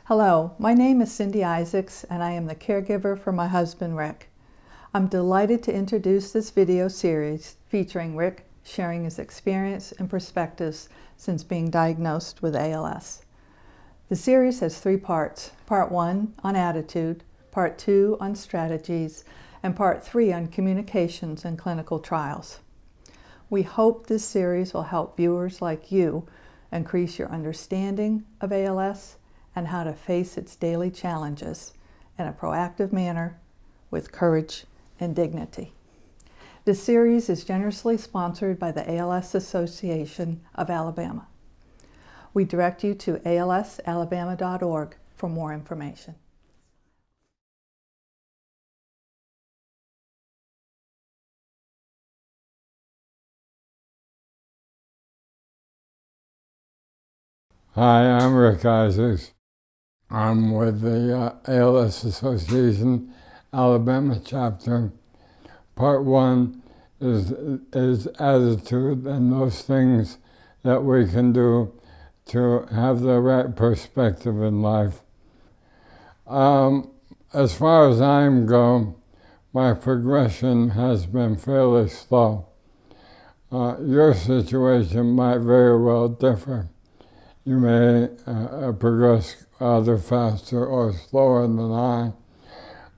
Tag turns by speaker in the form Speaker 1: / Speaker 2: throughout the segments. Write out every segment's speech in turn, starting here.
Speaker 1: Hello, my name is Cindy Isaacs and I am the caregiver for my husband Rick. I'm delighted to introduce this video series featuring Rick sharing his experience and perspectives since being diagnosed with ALS. The series has 3 parts. Part 1 on attitude, Part 2 on strategies, and Part 3 on communications and clinical trials. We hope this series will help viewers like you increase your understanding of ALS and how to face its daily challenges in a proactive manner with courage and dignity. This series is generously sponsored by the ALS Association of Alabama. We direct you to alsalabama.org for more information.
Speaker 2: Hi, I'm Rick Isaacs. I'm with the ALS Association Alabama chapter. Part 1 is attitude and those things that we can do to have the right perspective in life. As far as I'm going, my progression has been fairly slow. Your situation might very well differ. You may progress either faster or slower than I,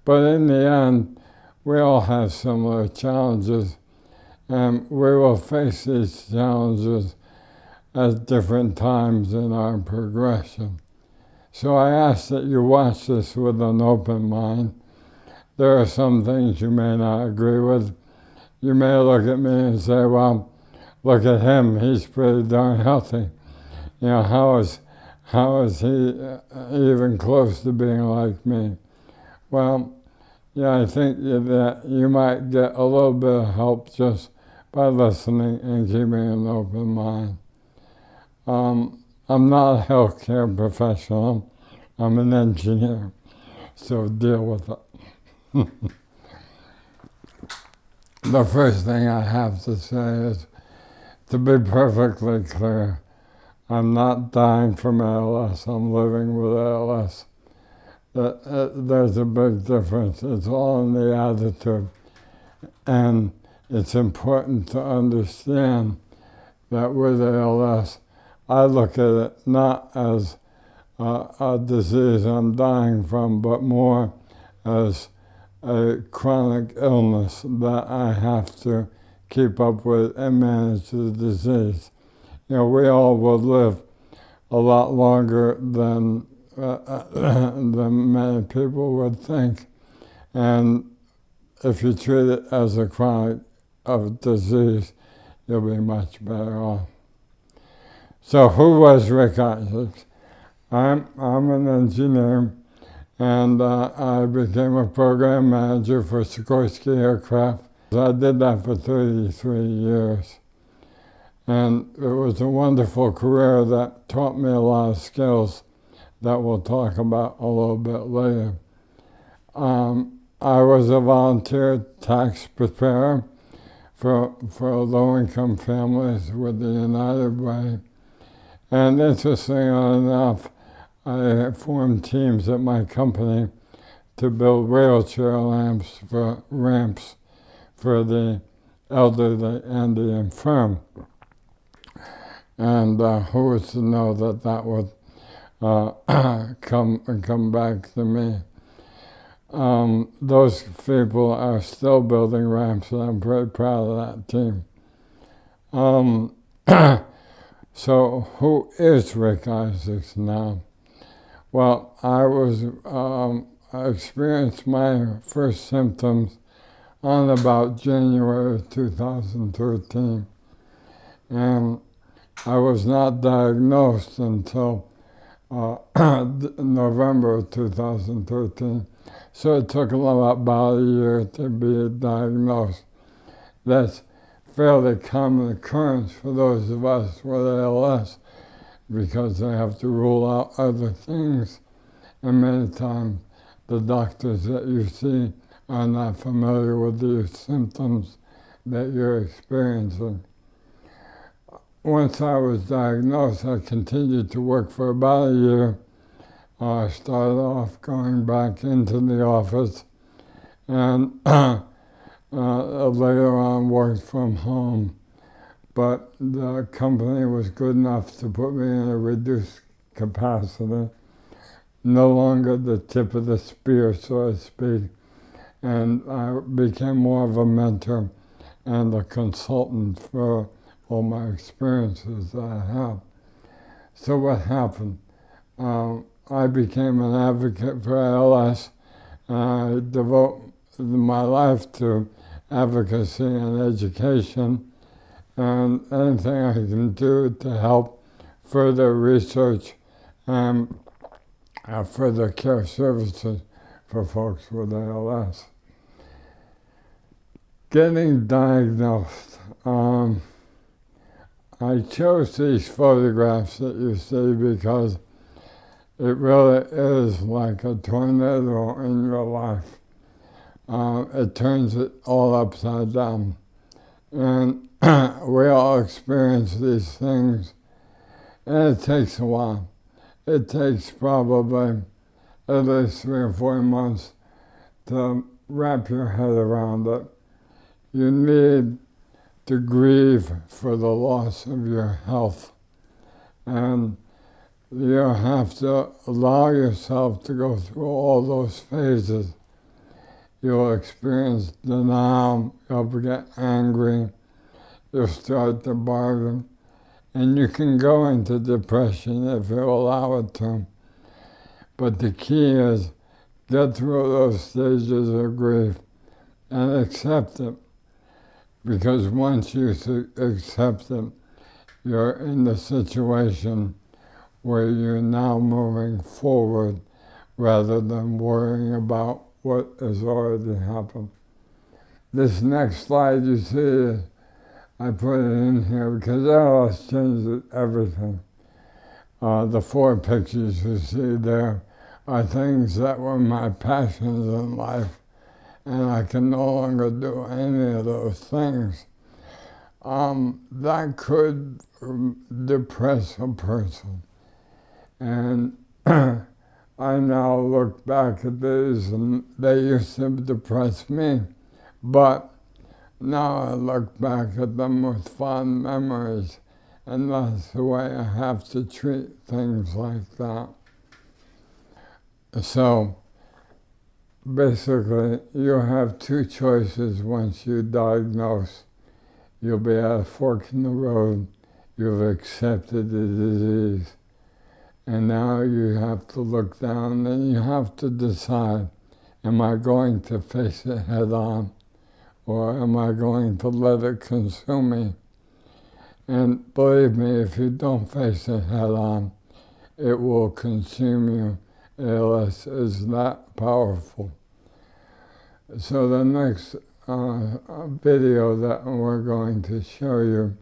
Speaker 2: but in the end, we all have similar challenges, and we will face these challenges at different times in our progression. So I ask that you watch this with an open mind. There are some things you may not agree with. You may look at me and say, well, look at him, he's pretty darn healthy. You know, how is he even close to being like me? Well, yeah, I think that you might get a little bit of help just by listening and keeping an open mind. I'm not a healthcare professional. I'm an engineer, so deal with it. The first thing I have to say is, to be perfectly clear, I'm not dying from ALS, I'm living with ALS. There's a big difference. It's all in the attitude. And it's important to understand that with ALS, I look at it not as a disease I'm dying from, but more as a chronic illness that I have to keep up with and manage the disease. You know, we all will live a lot longer than many people would think. And if you treat it as a chronic disease, you'll be much better off. So who was Rick Isaacs? I'm an engineer, and I became a program manager for Sikorsky Aircraft. I did that for 33 years. And it was a wonderful career that taught me a lot of skills that we'll talk about a little bit later. I was a volunteer tax preparer for low-income families with the United Way. And interestingly enough, I formed teams at my company to build wheelchair ramps for the elderly and the infirm. And who was to know that that would come back to me? Those people are still building ramps, and I'm very proud of that team. So who is Rick Isaacs now? Well, I experienced my first symptoms on about January 2013. And I was not diagnosed until November of 2013. So it took about a year to be diagnosed. That's fairly common occurrence for those of us with ALS because they have to rule out other things. And many times the doctors that you see are not familiar with the symptoms that you're experiencing. Once I was diagnosed, I continued to work for about a year I started off going back into the office and later on worked from home. But the company was good enough to put me in a reduced capacity, no longer the tip of the spear, so to speak, and I became more of a mentor and a consultant for all my experiences that I have. So what happened? I became an advocate for ALS, and I devote my life to advocacy and education and anything I can do to help further research and further care services for folks with ALS. Getting diagnosed. I chose these photographs that you see because it really is like a tornado in your life. It turns it all upside down. And we all experience these things, and it takes a while. It takes probably at least 3 or 4 months to wrap your head around it. You need to grieve for the loss of your health, and you have to allow yourself to go through all those phases. You'll experience denial, you'll get angry, you'll start to bargain, and you can go into depression if you allow it to. But the key is get through those stages of grief and accept it. Because once you accept it, you're in the situation where you're now moving forward rather than worrying about what has already happened. This next slide you see, I put it in here because ALS changed everything. The 4 pictures you see there are things that were my passions in life, and I can no longer do any of those things. That could depress a person. And I now look back at these, and they used to depress me. But now I look back at them with fond memories, and that's the way I have to treat things like that. So, basically, you have 2 choices once you diagnose. You'll be at a fork in the road. You've accepted the disease. And now you have to look down and you have to decide, am I going to face it head on? Or am I going to let it consume me? And believe me, if you don't face it head on, it will consume you. ALS is that powerful. So the next video that we're going to show you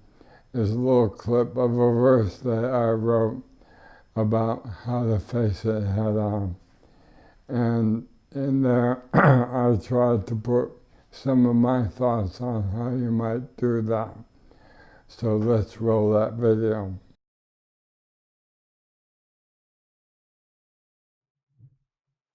Speaker 2: is a little clip of a verse that I wrote about how to face it head on. And in there, I tried to put some of my thoughts on how you might do that. So let's roll that video.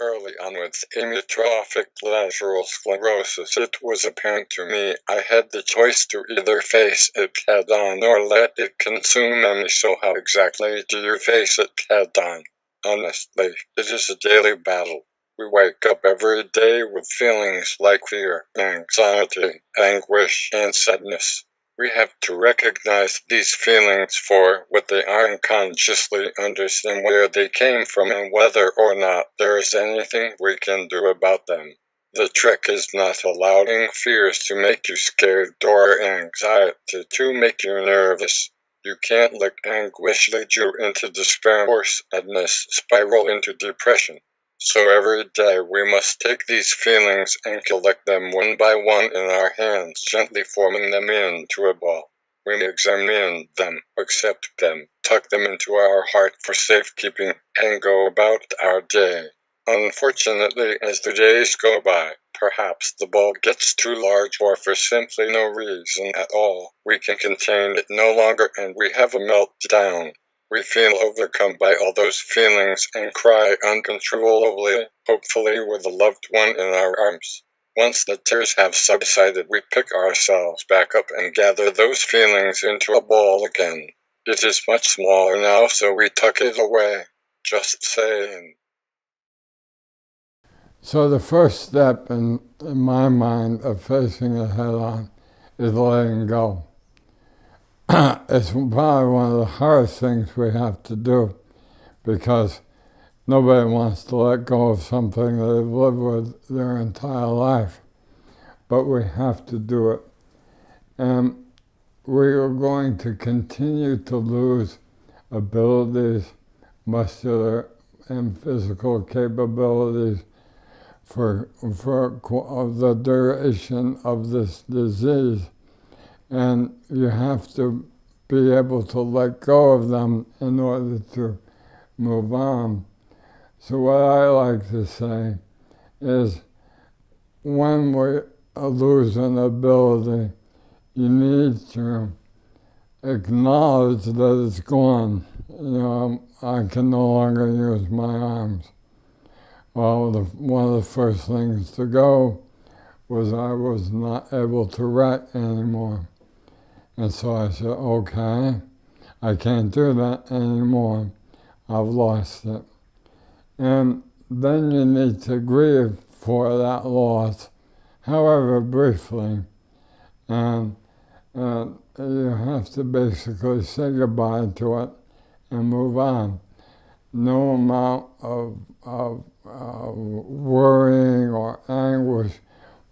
Speaker 2: Early on with amyotrophic lateral sclerosis, it was apparent to me I had the choice to either face it head on or let it consume me. So how exactly do you face it head on? Honestly, it is a daily battle. We wake up every day with feelings like fear, anxiety, anguish, and sadness. We have to recognize these feelings for what they are and consciously understand where they came from and whether or not there is anything we can do about them. The trick is not allowing fears to make you scared or anxiety to make you nervous. You can't let anguish lead you into despair or sadness spiral into depression. So every day we must take these feelings and collect them one by one in our hands, gently forming them into a ball. We examine them, accept them, tuck them into our heart for safekeeping, and go about our day. Unfortunately, as the days go by, perhaps the ball gets too large or for simply no reason at all, we can contain it no longer and we have a meltdown. We feel overcome by all those feelings and cry uncontrollably, hopefully with a loved one in our arms. Once the tears have subsided, we pick ourselves back up and gather those feelings into a ball again. It is much smaller now, so we tuck it away. Just saying. So the first step in my mind of facing it head on is letting go. It's probably one of the hardest things we have to do because nobody wants to let go of something that they've lived with their entire life. But we have to do it. And we are going to continue to lose abilities, muscular and physical capabilities for the duration of this disease. And you have to be able to let go of them in order to move on. So what I like to say is when we lose an ability, you need to acknowledge that it's gone. I can no longer use my arms. Well, one of the first things to go was I was not able to write anymore. And so I said, okay, I can't do that anymore. I've lost it. And then you need to grieve for that loss, however briefly. And you have to basically say goodbye to it and move on. No amount of worrying or anguish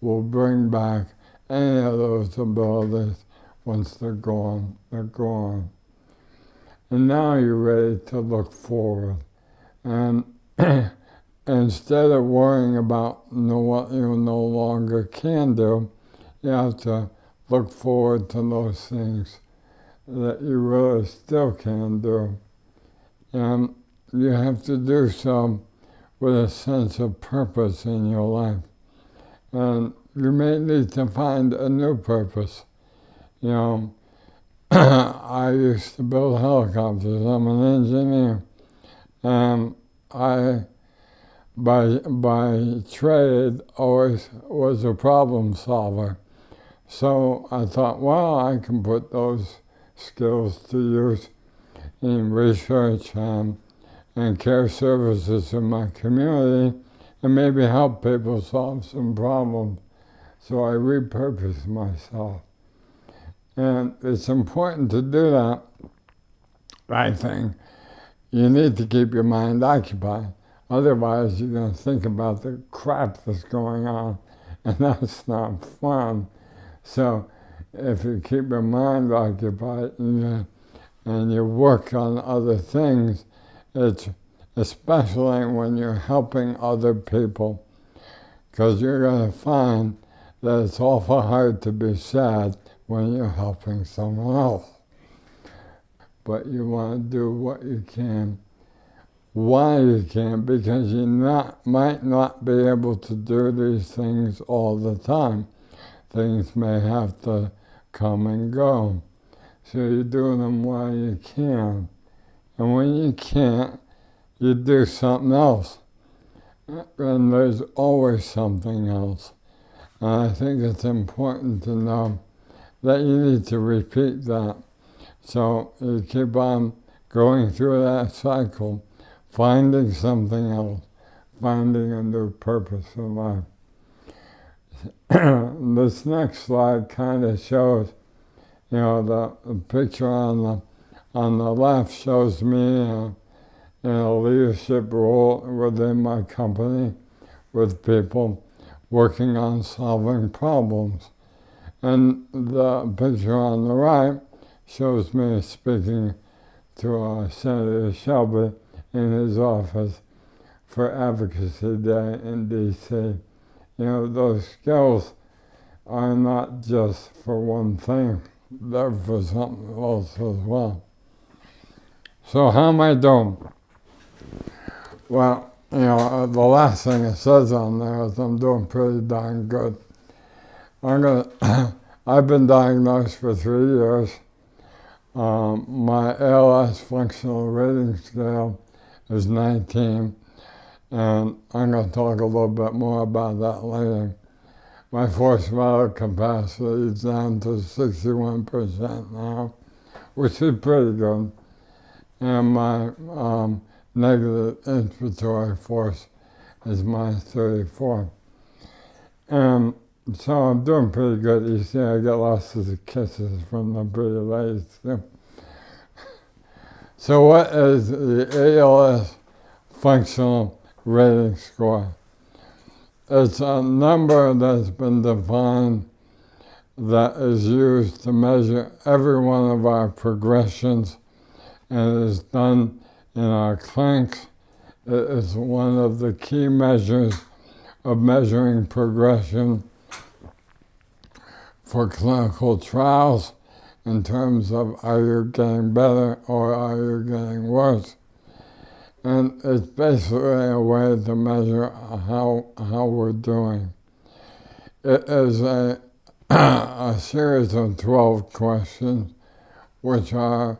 Speaker 2: will bring back any of those abilities. Once they're gone, they're gone. And now you're ready to look forward. And instead of worrying about what you no longer can do, you have to look forward to those things that you really still can do. And you have to do so with a sense of purpose in your life. And you may need to find a new purpose. I used to build helicopters. I'm an engineer. And I, by trade, always was a problem solver. So I thought, well, I can put those skills to use in research and care services in my community and maybe help people solve some problems. So I repurposed myself. And it's important to do that, I think. You need to keep your mind occupied. Otherwise, you're going to think about the crap that's going on, and that's not fun. So if you keep your mind occupied and you work on other things, it's especially when you're helping other people, because you're going to find that it's awful hard to be sad when you're helping someone else. But you want to do what you can, why you can, because you might not be able to do these things all the time. Things may have to come and go. So you do them while you can. And when you can't, you do something else. And there's always something else. And I think it's important to know that you need to repeat that. So you keep on going through that cycle, finding something else, finding a new purpose in life. This next slide kind of shows, the picture on the left shows me in a leadership role within my company with people working on solving problems. And the picture on the right shows me speaking to Senator Shelby in his office for Advocacy Day in D.C. Those skills are not just for one thing, they're for something else as well. So how am I doing? Well, the last thing it says on there is I'm doing pretty darn good. I've been diagnosed for 3 years. My ALS functional rating scale is 19, and I'm going to talk a little bit more about that later. My forced vital capacity is down to 61% now, which is pretty good. And my negative inspiratory force is minus 34. And so I'm doing pretty good. You see, I get lots of kisses from the pretty ladies too. So what is the ALS functional rating score? It's a number that's been defined that is used to measure every one of our progressions, and it is done in our clinics. It is one of the key measures of measuring progression for clinical trials in terms of are you getting better or are you getting worse. And it's basically a way to measure how we're doing. It is a series of 12 questions which are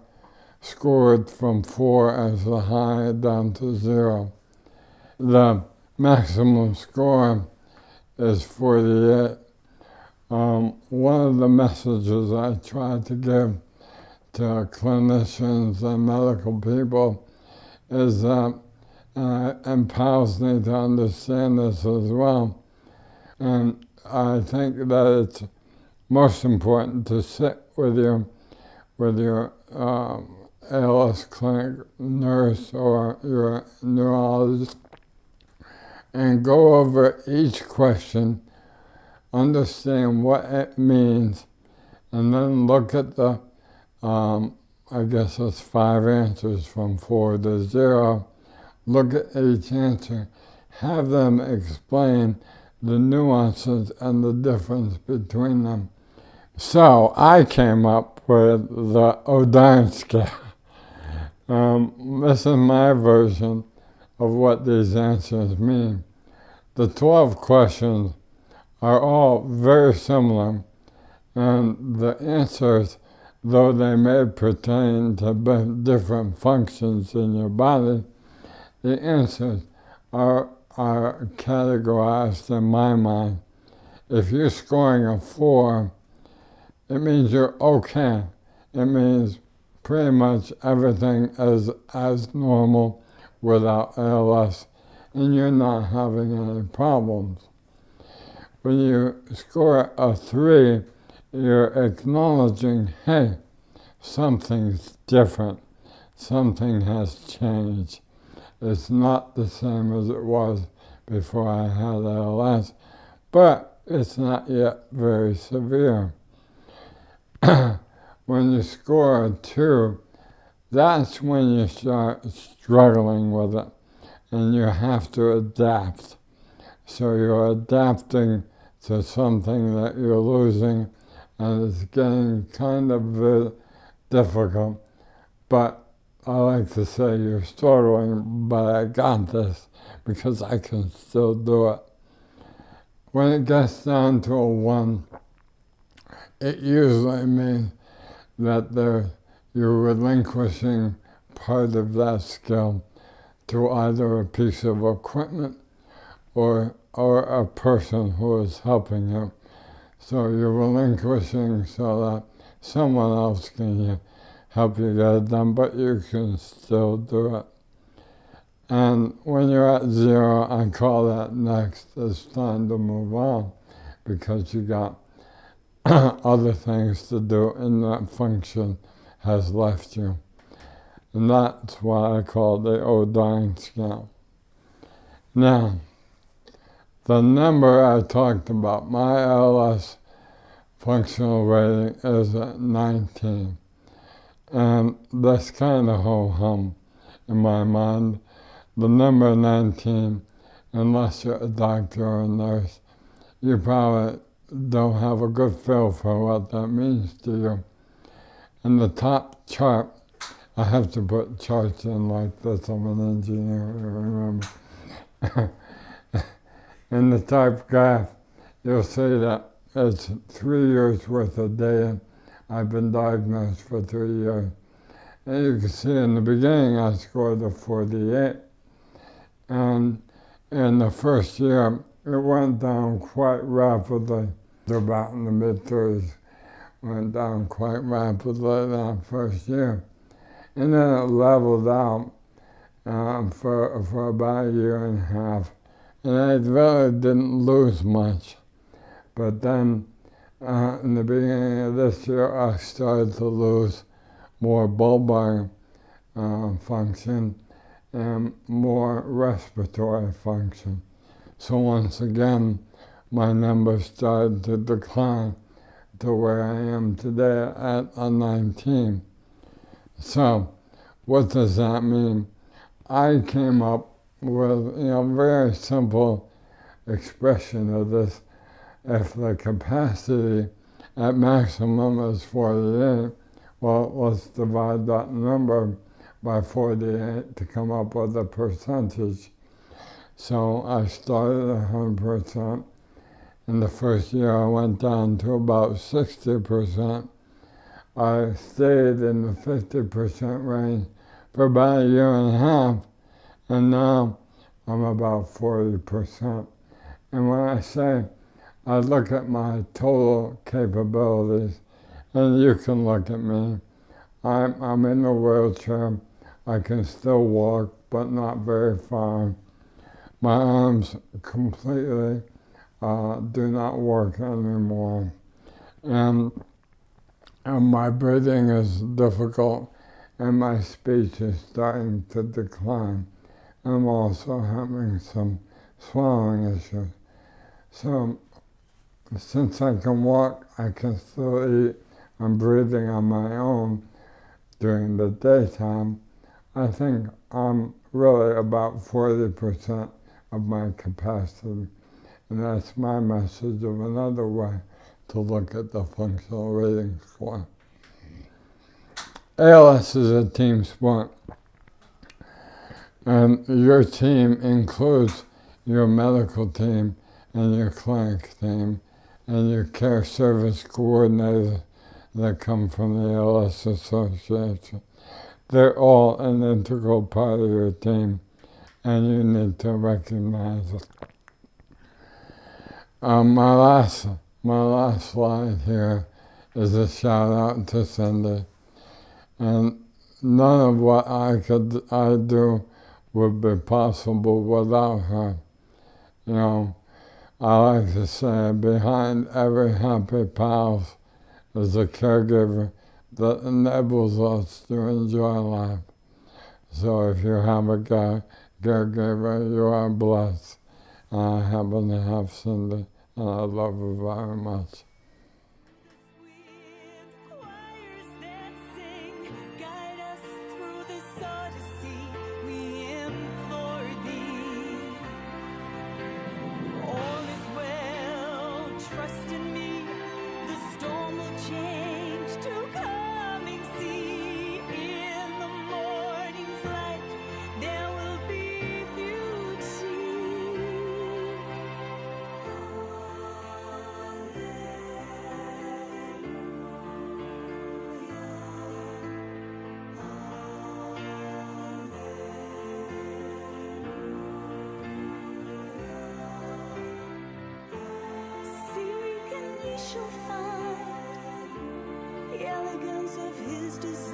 Speaker 2: scored from 4 as the high down to 0. The maximum score is 48. One of the messages I try to give to clinicians and medical people is that, and pals need to understand this as well, and I think that it's most important to sit with your ALS clinic nurse or your neurologist and go over each question, understand what it means, and then look at the I guess it's 5 answers from 4 to 0. Look at each answer. Have them explain the nuances and the difference between them. So I came up with the O'Dine scale. This is my version of what these answers mean. The 12 questions are all very similar, and the answers, though they may pertain to different functions in your body, the answers are categorized in my mind. If you're scoring a 4, it means you're okay. It means pretty much everything is as normal without ALS, and you're not having any problems. When you score a 3, you're acknowledging, hey, something's different. Something has changed. It's not the same as it was before I had ALS, but it's not yet very severe. When you score a 2, that's when you start struggling with it, and you have to adapt. So you're adapting to something that you're losing, and it's getting kind of difficult. But I like to say you're struggling, but I got this because I can still do it. When it gets down to a 1, it usually means that you're relinquishing part of that skill to either a piece of equipment or a person who is helping you. So you're relinquishing so that someone else can help you get it done, but you can still do it. And when you're at 0, I call that next. It's time to move on because you got other things to do and that function has left you. And that's why I call the O'Dine scale. Now, the number I talked about, my ALS functional rating is at 19. And that's kind of ho-hum in my mind. The number 19, unless you're a doctor or a nurse, you probably don't have a good feel for what that means to you. In the top chart, I have to put charts in like this, I'm an engineer, remember. In the top graph, you'll see that it's 3 years worth of data I've been diagnosed for 3 years. And you can see in the beginning I scored a 48. And in the first year, it went down quite rapidly. About in the mid-30s, went down quite rapidly that first year. And then it leveled out for about a year and a half. And I really didn't lose much. But then in the beginning of this year, I started to lose more bulbar function and more respiratory function. So once again, my numbers started to decline to where I am today at a 19. So what does that mean? I came up with a very simple expression of this. If the capacity at maximum is 48, well, let's divide that number by 48 to come up with a percentage. So I started at 100%. In the first year, I went down to about 60%. I stayed in the 50% range for about a year and a half, and now I'm about 40%. And when I say I look at my total capabilities, and you can look at me, I'm in a wheelchair. I can still walk, but not very far. My arms completely do not work anymore. And my breathing is difficult, and my speech is starting to decline. I'm also having some swallowing issues. So since I can walk, I can still eat. I'm breathing on my own during the daytime. I think I'm really about 40% of my capacity. And that's my message of another way to look at the functional rating score. ALS is a team sport. And your team includes your medical team and your clinic team and your care service coordinators that come from the ALS Association. They're all an integral part of your team, and you need to recognize it. My last slide here is a shout out to Cindy. And none of what I do would be possible without her. You know, I like to say behind every happy pals is a caregiver that enables us to enjoy life. So if you have a caregiver, you are blessed. I happen to have Cindy, and I love her very much.
Speaker 3: Shall find the elegance of his design.